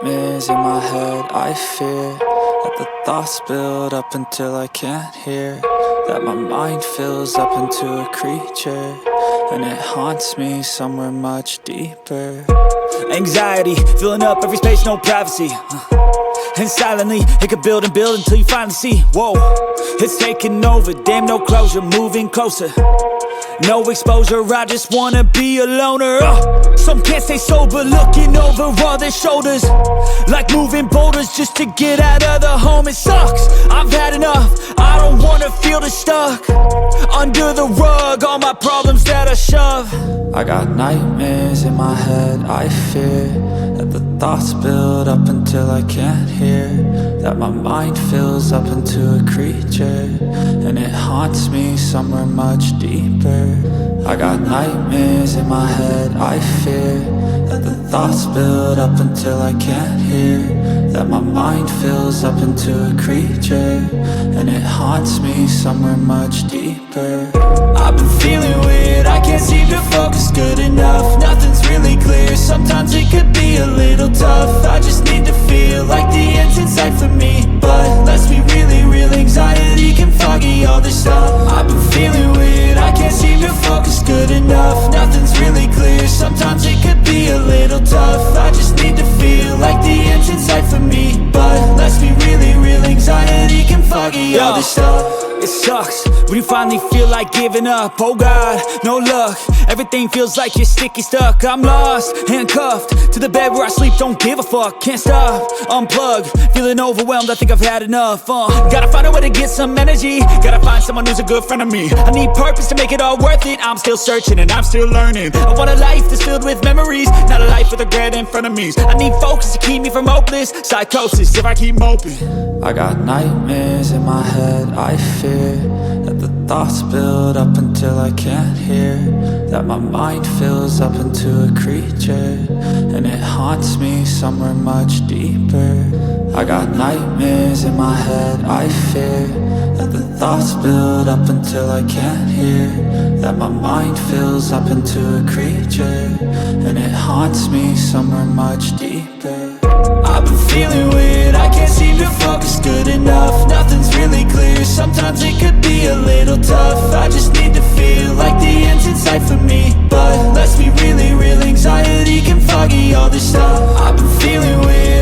nightmares in my head, I fear that the thoughts build up until I can't hear, that my mind fills up into a creature, and it haunts me somewhere much deeper. Anxiety, filling up every space, no privacy. And silently, it could build and build until you finally see, whoa, it's taking over, damn, no closure, moving closer. No exposure, I just wanna be a loner. Some can't stay sober, looking over all their shoulders, like moving boulders just to get out of the home. It sucks, I've had enough, I don't wanna feel the stuck under the rug, all my problems that I shove. I got nightmares in my head, I fear that the thoughts build up until I can't hear, that my mind fills up into a creature, and it haunts me somewhere much deeper. I got nightmares in my head, I fear that the thoughts build up until I can't hear, that my mind fills up into a creature, and it haunts me somewhere much deeper. I've been feeling weird, I can't seem to focus good enough. Nothing's really clear, sometimes it could be a little tough. I just need to feel like the end's in sight for me, but let's be really real, anxiety can foggy all this stuff. I've been feeling weird, I can't seem to focus good enough. Nothing's really clear, sometimes it could be a little tough. I just need to feel like the end's in sight for me, but let's be really real, anxiety can foggy all this stuff. It sucks when you finally feel like giving up. Oh God, no luck, everything feels like you're sticky stuck. I'm lost, handcuffed to the bed where I sleep, don't give a fuck. Can't stop, unplug, feeling overwhelmed, I think I've had enough. Gotta find a way to get some energy, gotta find someone who's a good friend of me. I need purpose to make it all worth it, I'm still searching and I'm still learning. I want a life that's filled with memories, not a life with regret in front of me. I need focus to keep me from hopeless psychosis if I keep moping. I got nightmares in my head, I fear that the thoughts build up until I can't hear, that my mind fills up into a creature, and it haunts me somewhere much deeper. I got nightmares in my head, I fear that the thoughts build up until I can't hear, that my mind fills up into a creature, and it haunts me somewhere much deeper. I've been feeling weird, I can't seem to focus good enough. Nothing's really clear, sometimes it could be a little tough. I just need to feel like the end's in sight for me, but let's be really real, anxiety can foggy all this stuff. I've been feeling weird,